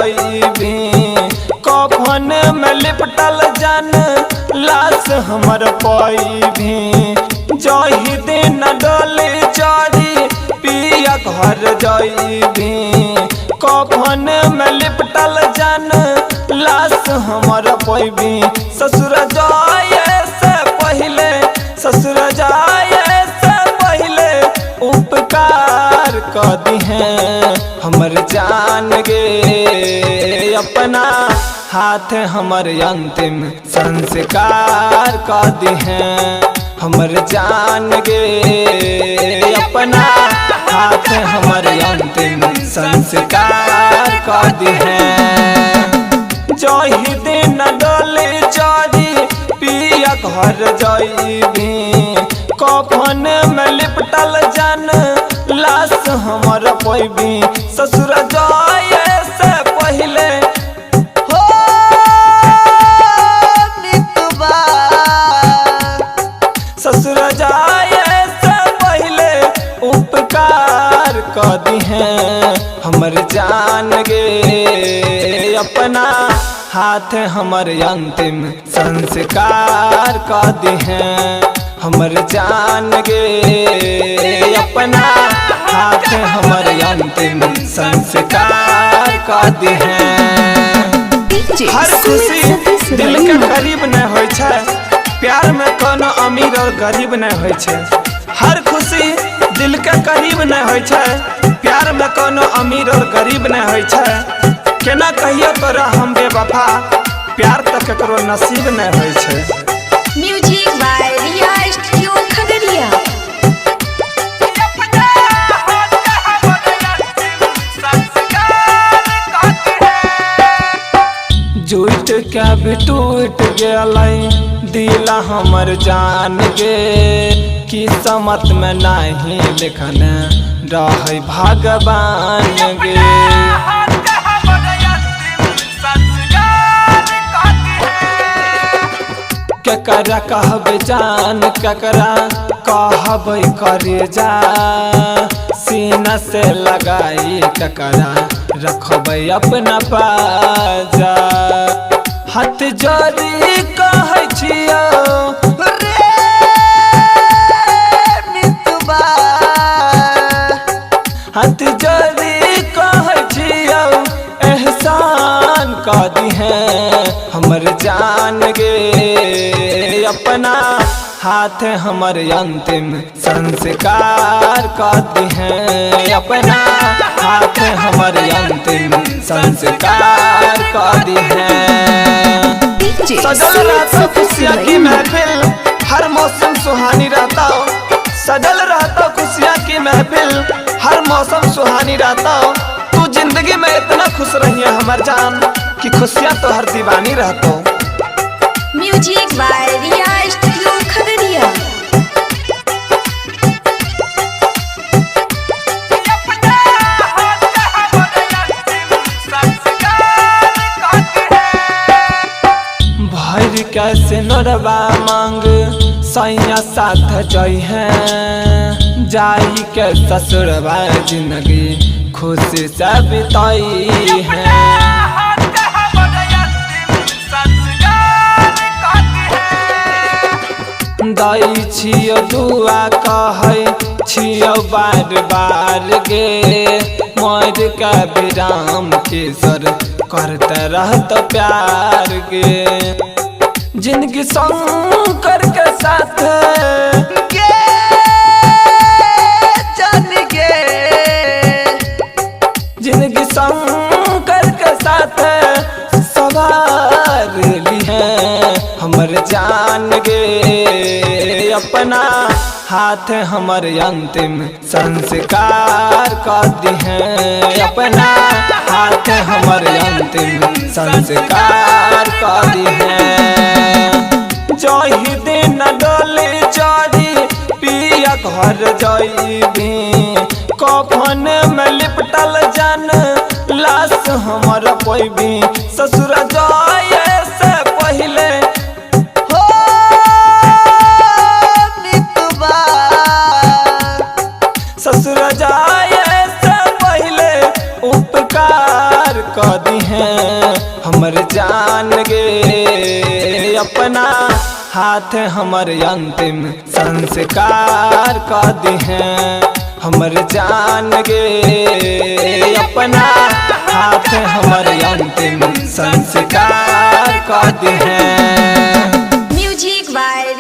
जइबी कफन में लिपटल जान लाश हमर पैभी जही दिन डोली चढ़ी पिया घर जइबी कफन में लिपटल जान लाश हमर पैभी ससुर जाए से पहले ससुर जाए से पहले उपकार कर दिहें हमर जान गे अपना हाथ हमर अंतिम संस्कार कर दिहें हमर जान गे अपना हाथ हमर अंतिम संस्कार कर दिहें जही दिन डोली चढ़ी पिया घर जइबी कफन में लिपटल जान लाश हमर पैभी ससुर जाए से पहले हो नितबा ससुर जाए से पहले उपकार कर दिहें हमर जान गे अपना हाथ हमर अंतिम संस्कार कर दिहें हमर जान गे अपना हाथ हमर अंतिम संस्कार कर दिहें हर खुशी दिल के करीब न होय छै प्यार में कोनो अमीर और गरीब न होय छै हर खुशी दिल के करीब न होय छै प्यार में कोनो अमीर और गरीब न होय छै केना कहियो तोरा हम बेवफा प्यार तो केकरो नसीब न होय छै music by Riya studio Khagaria झूठ के भी टूट गए दिला हमर जान गे किस्मत में नहीं लिखन रहे भगवान गे केकरा कहबे जान केकरा कहबे करे जा सीना से लगाई केकरा रखबे अपना पाजा हाथ जोड़ी कहै छियो रे मितबा हाथ जोड़ी कहै छियो एहसान कर दिहें हमर जान गे अपना हाथ हमर अंतिम संस्कार कर दिहें अपना हाथ हमर अंतिम संस्कार कर दिहें सजल रहता खुशियाँ की महफिल हर मौसम सुहानी रहता सजल रहता खुशियाँ की महफिल हर मौसम सुहानी रहता तू जिंदगी में इतना खुश रही है हमर जान कि खुशियाँ तो हर दीवानी रहता music by Riya studio Khagaria भर कैसे नरवा मांग सैया साथ जई हैं जाई के ससुरवा जिंदगी खुशी से बिताई है दई छियो दुआ कहै छियो बार बार गे मर के विराम किशोर करते रहत प्यार गे जिंदगी शंकर के साथ गे चल गे जिंदगी शंकर के साथ सवार ली है हमर जान गे अपना हाथ हमर अंतिम संस्कार कर दिहें अपना हाथ हमर अंतिम संस्कार कर दिहें जही दिन डोली चढ़ी पिया घर जइबी कफन में लिपटल जान लाश हमर पैभी ससुर जाए से पहले हो नितबा ससुर जाए से पहले उपकार कर दिहें हमर जान गे अपना हाथ हमर अंतिम संस्कार कर दिहें। हमर जान गे अपना हाथ हमर अंतिम संस्कार कर दिहें। Music by